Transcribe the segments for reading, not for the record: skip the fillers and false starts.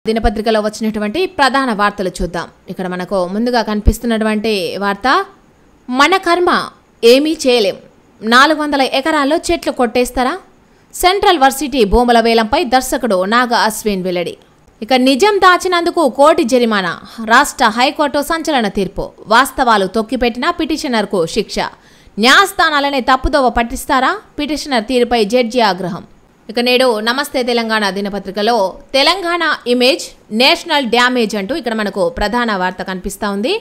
దినపత్రికలో వచ్చినటువంటి ప్రధాన వార్తలు చూద్దాం. ఇక్కడ మనకు ముందుగా కనిపిస్తున్నటువంటి వార్త, మన కర్మ ఏమీ చేయలేం, 400 ఎకరాల్లో చెట్లు కొట్టేస్తారా? సెంట్రల్ వర్సిటీ భూముల వేలంపై దర్శకుడు నాగ అశ్విన్ వెల్లడి. ఇక నిజం దాచినందుకు కోటి జరిమానా, రాష్ట్ర హైకోర్టు సంచలన తీర్పు, వాస్తవాలు తొక్కిపెట్టిన పిటిషనర్కు శిక్ష, న్యాయస్థానాలనే తప్పుదోవ పట్టిస్తారా? పిటిషనర్ తీరుపై జడ్జి ఆగ్రహం. ఇక నేడు నమస్తే తెలంగాణ దినపత్రికలో తెలంగాణ ఇమేజ్ నేషనల్ డ్యామేజ్ అంటూ ఇక్కడ మనకు ప్రధాన వార్త కనిపిస్తూ ఉంది.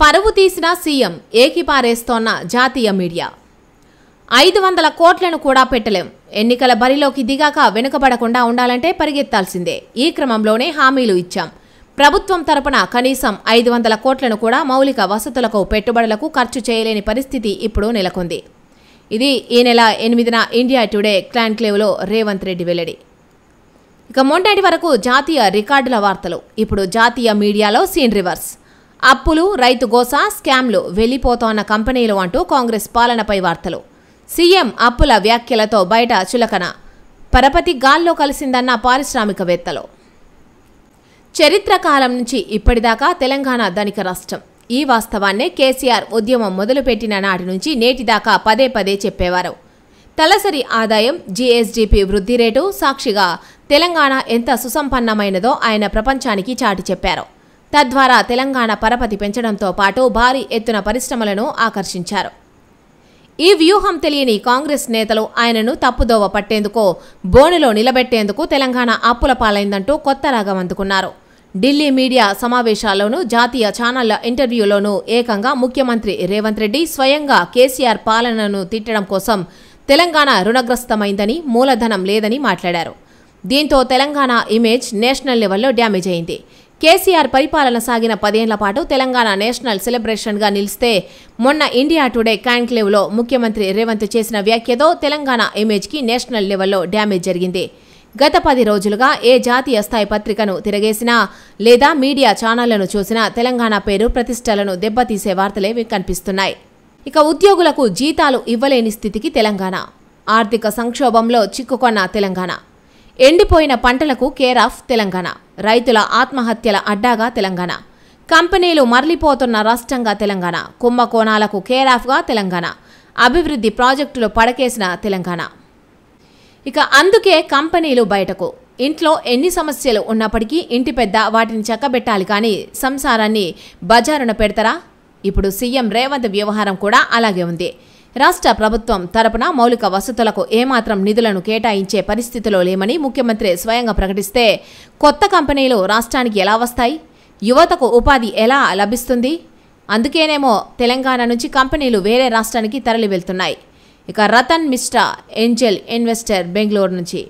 పరువు తీసిన సీఎం, ఏకిపారేస్తోన్న జాతీయ మీడియా. 500 కోట్లను కూడా పెట్టలేం, ఎన్నికల బరిలోకి దిగాక వెనుకబడకుండా ఉండాలంటే పరిగెత్తాల్సిందే. ఈ క్రమంలోనే హామీలు ఇచ్చాం. ప్రభుత్వం తరపున కనీసం 500 కోట్లను కూడా మౌలిక వసతులకు, పెట్టుబడులకు ఖర్చు చేయలేని పరిస్థితి ఇప్పుడు నెలకొంది. ఇది ఈ నెల 8న ఇండియా టుడే కాన్క్లేవ్లో రేవంత్ రెడ్డి వెల్లడి. ఇక మొన్నటి వరకు జాతీయ రికార్డుల వార్తలు, ఇప్పుడు జాతీయ మీడియాలో సీన్ రివర్స్. అప్పులు, రైతు గోస, స్కామ్లు, వెళ్లిపోతోన్న కంపెనీలు అంటూ కాంగ్రెస్ పాలనపై వార్తలు. సీఎం అప్పుల వ్యాఖ్యలతో బయట చులకన, పరపతి గాల్లో కలిసిందన్న పారిశ్రామికవేత్తలు. చరిత్ర కాలం నుంచి ఇప్పటిదాకా తెలంగాణ ధనిక రాష్ట్రం. ఈ వాస్తవాన్నే కేసీఆర్ ఉద్యమం మొదలుపెట్టిన నాటి నుంచి నేటిదాకా పదే పదే చెప్పేవారు. తలసరి ఆదాయం, జీఎస్డీపీ వృద్ధి రేటు సాక్షిగా తెలంగాణ ఎంత సుసంపన్నమైనదో ఆయన ప్రపంచానికి చాటి చెప్పారు. తద్వారా తెలంగాణ పరపతి పెంచడంతో పాటు భారీ ఎత్తున పరిశ్రమలను ఆకర్షించారు. ఈ వ్యూహం తెలియని కాంగ్రెస్ నేతలు ఆయనను తప్పుదోవ పట్టేందుకు, బోనులో నిలబెట్టేందుకు తెలంగాణ అప్పుల పాలైందంటూ కొత్త రాగం అందుకున్నారు. ఢిల్లీ మీడియా సమావేశాల్లోనూ, జాతీయ ఛానళ్ల ఇంటర్వ్యూలోనూ ఏకంగా ముఖ్యమంత్రి రేవంత్ రెడ్డి స్వయంగా కేసీఆర్ పాలనను తిట్టడం కోసం తెలంగాణ రుణగ్రస్తమైందని, మూలధనం లేదని మాట్లాడారు. దీంతో తెలంగాణ ఇమేజ్ నేషనల్ లెవెల్లో డ్యామేజ్ అయింది. కేసీఆర్ పరిపాలన సాగిన 10 ఏళ్ల పాటు తెలంగాణ నేషనల్ సెలబ్రేషన్గా నిలిస్తే, మొన్న ఇండియా టుడే కాన్క్లేవ్లో ముఖ్యమంత్రి రేవంత్ చేసిన వ్యాఖ్యతో తెలంగాణ ఇమేజ్కి నేషనల్ లెవెల్లో డ్యామేజ్ జరిగింది. గత 10 రోజులుగా ఏ జాతీయ స్థాయి పత్రికను తిరగేసినా లేదా మీడియా ఛానళ్లను చూసినా తెలంగాణ పేరు, ప్రతిష్టలను దెబ్బతీసే వార్తలే కనిపిస్తున్నాయి. ఇక ఉద్యోగులకు జీతాలు ఇవ్వలేని స్థితికి తెలంగాణ, ఆర్థిక సంక్షోభంలో చిక్కుకొన్న తెలంగాణ, ఎండిపోయిన పంటలకు కేర్ ఆఫ్ తెలంగాణ, రైతుల ఆత్మహత్యల అడ్డాగా తెలంగాణ, కంపెనీలు మరలిపోతున్న రాష్ట్రంగా తెలంగాణ, కుంభకోణాలకు కేర్ ఆఫ్గా తెలంగాణ, అభివృద్ధి ప్రాజెక్టులు పడకేసిన తెలంగాణ. ఇక అందుకే కంపెనీలు బయటకు. ఇంట్లో ఎన్ని సమస్యలు ఉన్నప్పటికీ ఇంటి పెద్ద వాటిని చక్కబెట్టాలి కానీ సంసారాన్ని బజారున పెడతారా? ఇప్పుడు సీఎం రేవంత్ వ్యవహారం కూడా అలాగే ఉంది. రాష్ట్ర ప్రభుత్వం తరపున మౌలిక వసతులకు ఏమాత్రం నిధులను కేటాయించే పరిస్థితిలో లేమని ముఖ్యమంత్రి స్వయంగా ప్రకటిస్తే, కొత్త కంపెనీలు రాష్ట్రానికి ఎలా వస్తాయి? యువతకు ఉపాధి ఎలా లభిస్తుంది? అందుకేనేమో తెలంగాణ నుంచి కంపెనీలు వేరే రాష్ట్రానికి తరలి వెళ్తున్నాయి. ఇక రతన్ మిశ్రా, ఏంజెల్ ఇన్వెస్టర్, బెంగళూరు నుంచి.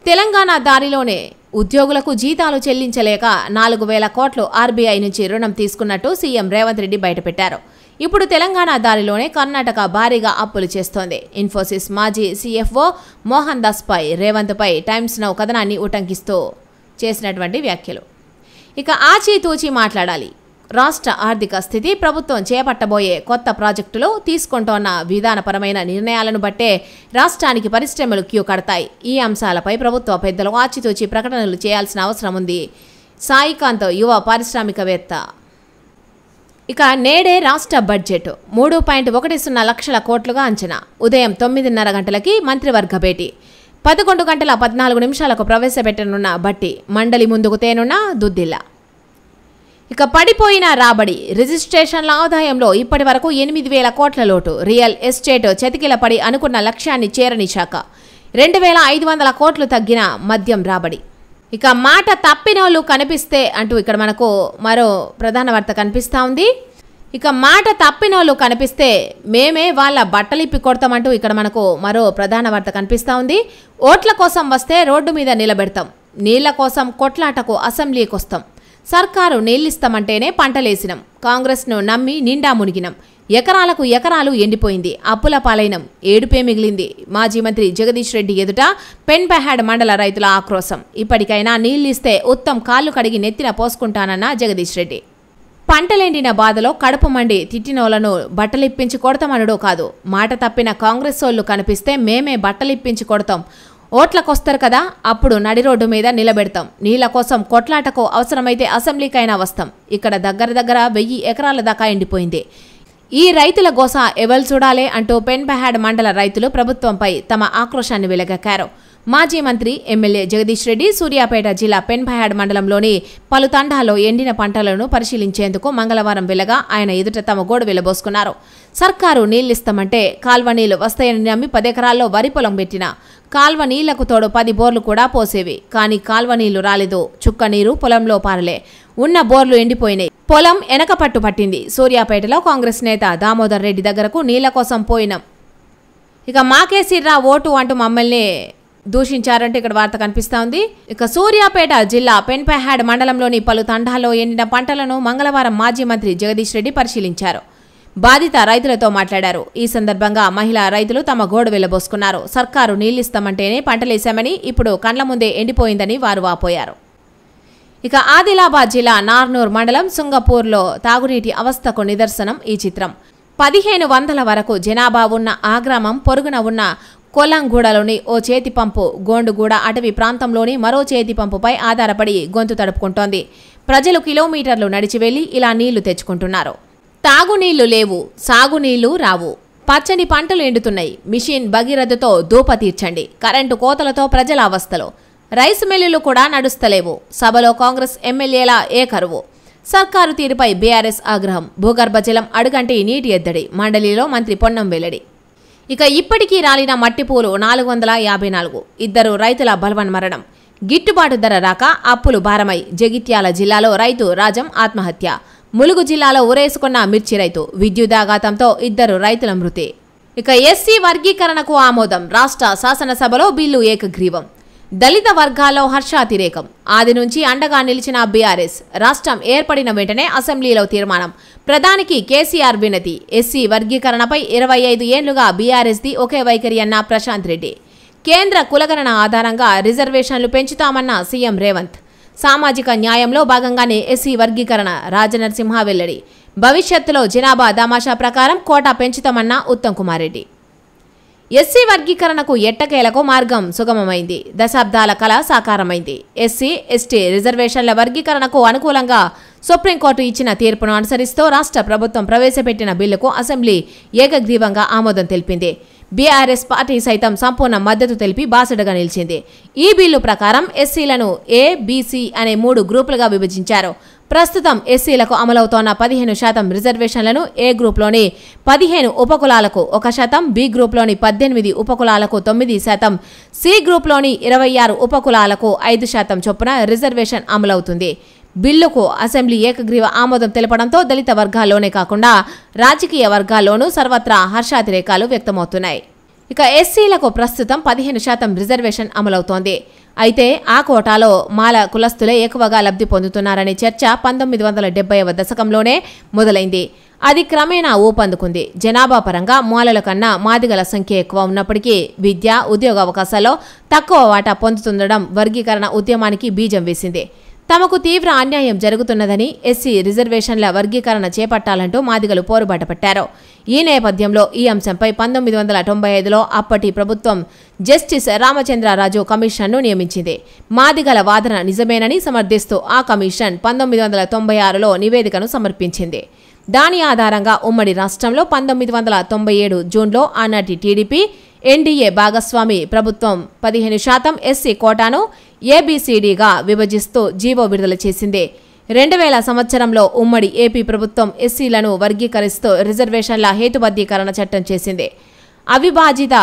తెలంగాణ దారిలోనే ఉద్యోగులకు జీతాలు చెల్లించలేక 4000 కోట్లు ఆర్బీఐ నుంచి రుణం తీసుకున్నట్టు సీఎం రేవంత్ రెడ్డి బయటపెట్టారు. ఇప్పుడు తెలంగాణ దారిలోనే కర్ణాటక భారీగా అప్పులు చేస్తోంది. ఇన్ఫోసిస్ మాజీ సీఎఫ్ఓ మోహన్ దాస్ పై రేవంత్పై టైమ్స్ నౌ కథనాన్ని ఉటంకిస్తూ చేసినటువంటి వ్యాఖ్యలు. ఇక ఆచితూచి మాట్లాడాలి. రాష్ట్ర ఆర్థిక స్థితి, ప్రభుత్వం చేపట్టబోయే కొత్త ప్రాజెక్టులు, తీసుకుంటోన్న విధానపరమైన నిర్ణయాలను బట్టే రాష్ట్రానికి పరిశ్రమలు క్యూ కడతాయి. ఈ అంశాలపై ప్రభుత్వ పెద్దలు ఆచితూచి ప్రకటనలు చేయాల్సిన అవసరం ఉంది. సాయికాంత్, యువ పారిశ్రామికవేత్త. ఇక నేడే రాష్ట్ర బడ్జెట్ 3.10 లక్షల కోట్లుగా అంచనా. ఉదయం 9:30 గంటలకి మంత్రివర్గ భేటీ, 11 గంటల 14 నిమిషాలకు ప్రవేశపెట్టనున్న బట్టి, మండలి ముందుకు తేనున్న దుద్దిల్ల. ఇక పడిపోయిన రాబడి, రిజిస్ట్రేషన్ల ఆదాయంలో ఇప్పటి వరకు 8,000 కోట్ల లోటు. రియల్ ఎస్టేట్ చతికిలపడి అనుకున్న లక్ష్యాన్ని చేరని శాఖ, 2,500 కోట్లు తగ్గిన మద్యం రాబడి. ఇక మాట తప్పినోళ్ళు కనిపిస్తే అంటూ ఇక్కడ మనకు మరో ప్రధాన వార్త కనిపిస్తూ ఉంది. ఇక మాట తప్పినోళ్ళు కనిపిస్తే మేమే వాళ్ళ బట్టలిప్పి కొడతామంటూ ఇక్కడ మనకు మరో ప్రధాన వార్త కనిపిస్తూ ఉంది. ఓట్ల కోసం వస్తే రోడ్డు మీద నిలబెడతాం, నీళ్ల కోసం కొట్లాటకు అసెంబ్లీకి వస్తాం, సర్కారు నీళ్లిస్తామంటేనే పంటలేసినాం, కాంగ్రెస్ను నమ్మి నిండా మునిగినాం, ఎకరాలకు ఎకరాలు ఎండిపోయింది, అప్పుల పాలైనం, ఏడుపే మిగిలింది. మాజీ మంత్రి జగదీష్ రెడ్డి ఎదుట పెన్బహాడ్ మండల రైతుల ఆక్రోశం. ఇప్పటికైనా నీళ్లిస్తే ఉత్తమ్ కాళ్లు కడిగి నెత్తిన పోసుకుంటానన్న జగదీష్ రెడ్డి. పంటలెండిన బాధలో కడుపు మండి తిట్టినోళ్లను బట్టలిప్పించి కొడతామనడో కాదు, మాట తప్పిన కాంగ్రెస్ సోళ్లు కనిపిస్తే మేమే బట్టలిప్పించి కొడతాం, ఓట్లకొస్తారు కదా, అప్పుడు నడి రోడ్డు మీద నిలబెడతాం. నీళ్ల కోసం కొట్లాటకు అవసరమైతే అసెంబ్లీకైనా వస్తాం. ఇక్కడ దగ్గర 1000 ఎకరాల దాకా ఎండిపోయింది. ఈ రైతుల గోస ఎవరు చూడాలే అంటూ పెన్పహాడ్ మండల రైతులు ప్రభుత్వంపై తమ ఆక్రోశాన్ని వెలగక్కారు. మాజీ మంత్రి ఎమ్మెల్యే జగదీష్ రెడ్డి సూర్యాపేట జిల్లా పెన్పహాడ్ మండలంలోని పలు తండాల్లో ఎండిన పంటలను పరిశీలించేందుకు మంగళవారం వెళ్లగా ఆయన ఎదుట తమ గోడు వెళ్లబోసుకున్నారు. సర్కారు నీళ్లిస్తామంటే కాల్వ నీళ్లు వస్తాయని నమ్మి 10 ఎకరాల్లో వరి పొలం పెట్టిన కాల్వ నీళ్లకు తోడు 10 బోర్లు కూడా పోసేవి. కానీ కాల్వ నీళ్లు రాలేదు. చుక్క నీరు పొలంలో పారలే. ఉన్న బోర్లు ఎండిపోయినాయి. పొలం ఎనకపట్టు పట్టింది. సూర్యాపేటలో కాంగ్రెస్ నేత దామోదర్ రెడ్డి దగ్గరకు నీళ్ల కోసం పోయినాం. ఇక మాకేసిర్రా ఓటు అంటూ మమ్మల్ని దూషించారంటే ఇక్కడ వార్త కనిపిస్తా ఉంది. ఇక సూర్యాపేట జిల్లా పెన్పహాడ్ మండలంలోని పలు తండాల్లో ఎండిన పంటలను మంగళవారం మాజీ మంత్రి జగదీష్ రెడ్డి పరిశీలించారు. బాధిత రైతులతో మాట్లాడారు. ఈ సందర్భంగా మహిళా రైతులు తమ గోడు వెళ్లబోసుకున్నారు. సర్కారు నీళ్లిస్తామంటేనే పంటలేశామని ఇప్పుడు కండ్ల ముందే ఎండిపోయిందని వారు వాపోయారు. ఇక ఆదిలాబాద్ జిల్లా నార్నూర్ మండలం సుంగపూర్లో తాగునీటి అవస్థకు నిదర్శనం ఈ చిత్రం. 1500 వరకు జనాభా ఉన్న ఆ గ్రామం పొరుగున ఉన్న కొల్లంగూడలోని ఓ చేతి పంపు గోండుగూడ అటవీ ప్రాంతంలోని మరో చేతి పంపుపై ఆధారపడి గొంతు తడుపుకుంటోంది. ప్రజలు కిలోమీటర్లు నడిచి వెళ్లి ఇలా నీళ్లు తెచ్చుకుంటున్నారు. తాగునీళ్లు లేవు, సాగునీళ్లు రావు. పచ్చని పంటలు ఎండుతున్నాయి. మిషన్ భగీరథతో దూప తీర్చండి. కరెంటు కోతలతో ప్రజల అవస్థలు. రైసు మిల్లులు కూడా నడుస్తలేవు. సభలో కాంగ్రెస్ ఎమ్మెల్యేల ఏకరువు. సర్కారు తీరుపై బీఆర్ఎస్ ఆగ్రహం. భూగర్భ జలం అడుగంటి నీటి ఎద్దడి. మండలిలో మంత్రి పొన్నం వెల్లడి. ఇక ఇప్పటికీ రాలిన మట్టిపూలు 454. 2 రైతుల బలవన్మరణం. గిట్టుబాటు ధర రాక అప్పులు భారమై జగిత్యాల జిల్లాలో రైతు రాజం ఆత్మహత్య. ములుగు జిల్లాలో ఉరేసుకున్న మిర్చి రైతు. విద్యుదాఘాతంతో 2 రైతుల మృతి. ఇక ఎస్సీ వర్గీకరణకు ఆమోదం. రాష్ట్ర శాసనసభలో బిల్లు ఏకగ్రీవం. దళిత వర్గాల్లో హర్షాతిరేకం. ఆది నుంచి అండగా నిలిచిన బీఆర్ఎస్. రాష్ట్రం ఏర్పడిన వెంటనే అసెంబ్లీలో తీర్మానం. ప్రధానికి కేసీఆర్ వినతి. ఎస్సీ వర్గీకరణపై 25 ఏళ్లుగా బీఆర్ఎస్ది ఒకే వైఖరి అన్న ప్రశాంత్ రెడ్డి. కేంద్ర కులగణన ఆధారంగా రిజర్వేషన్లు పెంచుతామన్న సీఎం రేవంత్. సామాజిక న్యాయంలో భాగంగానే ఎస్సీ వర్గీకరణ. రాజనరసింహ వెల్లడి. భవిష్యత్తులో జనాభా దామాషా ప్రకారం కోటా పెంచుతామన్న ఉత్తమ్ కుమార్ రెడ్డి. ఎస్సీ వర్గీకరణకు ఎట్టకేలకు మార్గం సుగమమైంది. దశాబ్దాల కళ సాకారమైంది. ఎస్సీ ఎస్టీ రిజర్వేషన్ల వర్గీకరణకు అనుకూలంగా సుప్రీంకోర్టు ఇచ్చిన తీర్పును అనుసరిస్తూ రాష్ట్ర ప్రభుత్వం ప్రవేశపెట్టిన బిల్లుకు అసెంబ్లీ ఏకగ్రీవంగా ఆమోదం తెలిపింది. బీఆర్ఎస్ పార్టీ సైతం సంపూర్ణ మద్దతు తెలిపి బాసటగా నిలిచింది. ఈ బిల్లు ప్రకారం ఎస్సీలను ఏ, బీసీ అనే 3 గ్రూపులుగా విభజించారు. ప్రస్తుతం ఎస్సీలకు అమలవుతోన్న 15% రిజర్వేషన్లను ఏ గ్రూప్లోని 15 ఉపకులాలకు 1%, బి గ్రూప్లోని 18 ఉపకులాలకు 9%, సి గ్రూప్లోని 26 ఉపకులాలకు 5% చొప్పున రిజర్వేషన్ అమలవుతుంది. బిల్లుకు అసెంబ్లీ ఏకగ్రీవ ఆమోదం తెలపడంతో దళిత వర్గాల్లోనే కాకుండా రాజకీయ వర్గాల్లోనూ సర్వత్రా హర్షాతిరేకాలు వ్యక్తమవుతున్నాయి. ఇక ఎస్సీలకు ప్రస్తుతం 15% రిజర్వేషన్ అమలవుతోంది. అయితే ఆ కోటాలో మాల కులస్తులే ఎక్కువగా లబ్ధి పొందుతున్నారనే చర్చ 1970వ దశకంలోనే మొదలైంది. అది క్రమేణా ఊపందుకుంది. జనాభా పరంగా మాలల కన్నా మాదిగల సంఖ్య ఎక్కువ ఉన్నప్పటికీ విద్య, ఉద్యోగ అవకాశాల్లో తక్కువ వాటా పొందుతుండడం వర్గీకరణ ఉద్యమానికి బీజం వేసింది. తమకు తీవ్ర అన్యాయం జరుగుతున్నదని ఎస్సీ రిజర్వేషన్ల వర్గీకరణ చేపట్టాలంటూ మాదిగలు పోరుబాట పట్టారు. ఈ నేపథ్యంలో ఈ అంశంపై 1995లో అప్పటి ప్రభుత్వం జస్టిస్ రామచంద్రరాజు కమిషన్ను నియమించింది. మాదిగల వాదన నిజమేనని సమర్థిస్తూ ఆ కమిషన్ 1996లో నివేదికను సమర్పించింది. దాని ఆధారంగా ఉమ్మడి రాష్ట్రంలో 1997 జూన్లో ఆనాటి టీడీపీ ఎన్డీఏ భాగస్వామి ప్రభుత్వం 15% ఎస్సీ కోటాను ఏబీసీడీగా విభజిస్తూ జీవో విడుదల చేసింది. 2000 సంవత్సరంలో ఉమ్మడి ఏపీ ప్రభుత్వం ఎస్సీలను వర్గీకరిస్తూ రిజర్వేషన్ల హేతుబద్ధీకరణ చట్టం చేసింది. అవిభాజిత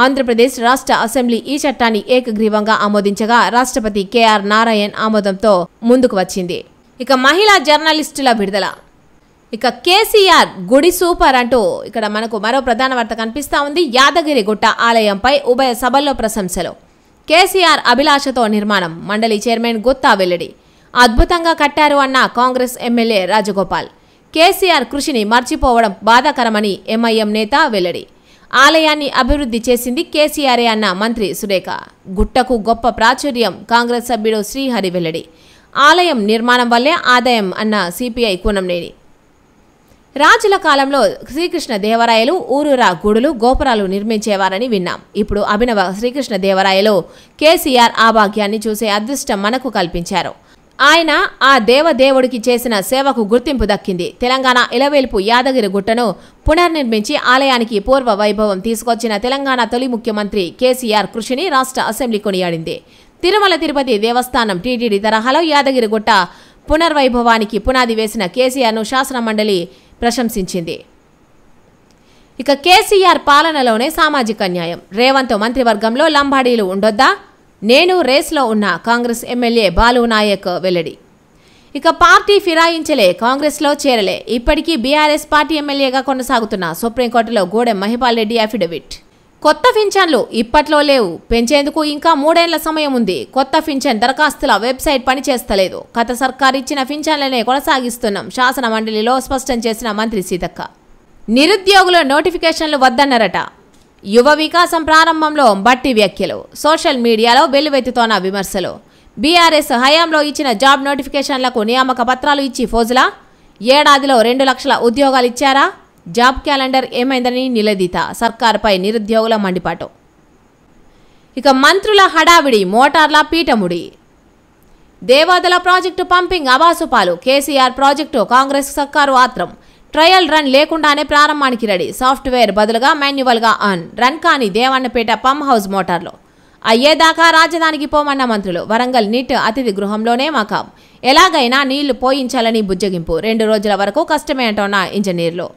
ఆంధ్రప్రదేశ్ రాష్ట్ర అసెంబ్లీ ఈ చట్టాన్ని ఏకగ్రీవంగా ఆమోదించగా రాష్ట్రపతి కేఆర్ నారాయణ్ ఆమోదంతో ముందుకు వచ్చింది. ఇక మహిళా జర్నలిస్టుల విడుదల. ఇక కేసీఆర్ గుడి సూపర్ అంటూ ఇక్కడ మనకు మరో ప్రధాన వార్త కనిపిస్తా ఉంది. యాదగిరిగుట్ట ఆలయంపై ఉభయ సభల్లో ప్రశంసలు. కేసీఆర్ అభిలాషతో నిర్మాణం. మండలి చైర్మన్ గుత్తా వెల్లడి. అద్భుతంగా కట్టారు అన్న కాంగ్రెస్ ఎమ్మెల్యే రాజగోపాల్. కేసీఆర్ కృషిని మర్చిపోవడం బాధాకరమని ఎంఐఎం నేత వెల్లడి. ఆలయాన్ని అభివృద్ధి చేసింది కేసీఆరే అన్న మంత్రి సురేఖ. గుట్టకు గొప్ప ప్రాచుర్యం కాంగ్రెస్ సభ్యుడు శ్రీహరి వెల్లడి. ఆలయం నిర్మాణం వల్లే ఆదాయం అన్న సిపిఐ కూనంనేని. రాజుల కాలంలో శ్రీకృష్ణ దేవరాయలు ఊరూరా గుడులు గోపురాలు నిర్మించేవారని విన్నాం. ఇప్పుడు అభినవ శ్రీకృష్ణ దేవరాయలు కేసీఆర్ ఆ భాగ్యాన్ని చూసే అదృష్టం మనకు కల్పించారు. ఆయన ఆ దేవదేవుడికి చేసిన సేవకు గుర్తింపు దక్కింది. తెలంగాణ ఇలవేల్పు యాదగిరి గుట్టను పునర్నిర్మించి ఆలయానికి పూర్వ వైభవం తీసుకొచ్చిన తెలంగాణ తొలి ముఖ్యమంత్రి కేసీఆర్ కృషిని రాష్ట్ర అసెంబ్లీ కొనియాడింది. తిరుమల తిరుపతి దేవస్థానం టీటీడీ తరహాలో యాదగిరి గుట్ట పునర్వైభవానికి పునాది వేసిన కేసీఆర్ను శాసనమండలి ప్రశంసించింది. ఇక కేసీఆర్ పాలనలోనే సామాజిక న్యాయం. రేవంత్ మంత్రివర్గంలో లంబాడీలు ఉండొద్దా? నేను రేస్లో ఉన్న కాంగ్రెస్ ఎమ్మెల్యే బాలు నాయక్ వెల్లడి. ఇక పార్టీ ఫిరాయించలే, కాంగ్రెస్లో చేరలే, ఇప్పటికీ బీఆర్ఎస్ పార్టీ ఎమ్మెల్యేగా కొనసాగుతున్న సుప్రీంకోర్టులో గూడెం మహిపాల్ రెడ్డి అఫిడవిట్. కొత్త పింఛన్లు ఇప్పట్లో లేవు, పెంచేందుకు ఇంకా 3 ఏళ్ల సమయం ఉంది. కొత్త పింఛన్ దరఖాస్తుల వెబ్సైట్ పనిచేస్తలేదు. గత సర్కార్ ఇచ్చిన పింఛన్లనే కొనసాగిస్తున్నాం, శాసన మండలిలో స్పష్టం చేసిన మంత్రి సీతక్క. నిరుద్యోగుల నోటిఫికేషన్లు వద్దన్నారట. యువ వికాసం ప్రారంభంలో బట్టి వ్యాఖ్యలు. సోషల్ మీడియాలో వెల్లువెత్తుతోన్న విమర్శలు. బీఆర్ఎస్ హయాంలో ఇచ్చిన జాబ్ నోటిఫికేషన్లకు నియామక పత్రాలు ఇచ్చి ఫోజులా? ఏడాదిలో 2 లక్షల ఉద్యోగాలు ఇచ్చారా? జాబ్ క్యాలెండర్ ఏమైందని నిలదీత. సర్కారుపై నిరుద్యోగుల మండిపాటు. ఇక మంత్రుల హడావిడి, మోటార్ల పీఠముడి. దేవాదుల ప్రాజెక్టు పంపింగ్ అబాసుపాలు. కేసీఆర్ ప్రాజెక్టు కాంగ్రెస్ సర్కారు ఆత్రం. ట్రయల్ రన్ లేకుండానే ప్రారంభానికి రెడీ. సాఫ్ట్వేర్ బదులుగా మాన్యువల్గా ఆన్. రన్ కాని దేవన్నపేట పంప్ హౌస్ మోటార్లు. అయ్యేదాకా రాజధానికి పోమన్న మంత్రులు. వరంగల్ నీట్ అతిథి గృహంలోనే మకాం. ఎలాగైనా నీళ్లు పోయించాలని బుజ్జగింపు. 2 రోజుల వరకు కష్టమే అంటున్న ఇంజనీర్లు.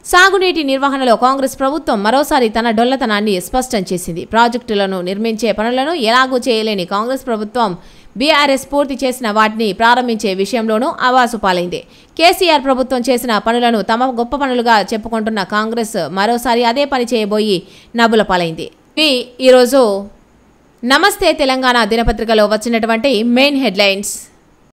సాగునీటి నిర్వహణలో కాంగ్రెస్ ప్రభుత్వం మరోసారి తన డొల్లతనాన్ని స్పష్టం చేసింది. ప్రాజెక్టులను నిర్మించే పనులను ఎలాగూ చేయలేని కాంగ్రెస్ ప్రభుత్వం బీఆర్ఎస్ పూర్తి చేసిన వాటిని ప్రారంభించే విషయంలోనూ అవాసుపాలైంది. కేసీఆర్ ప్రభుత్వం చేసిన పనులను తమ గొప్ప పనులుగా చెప్పుకుంటున్న కాంగ్రెస్ మరోసారి అదే పని చేయబోయి నవ్వుల పాలైంది. ఈరోజు నమస్తే తెలంగాణ దినపత్రికలో వచ్చినటువంటి మెయిన్ హెడ్లైన్స్.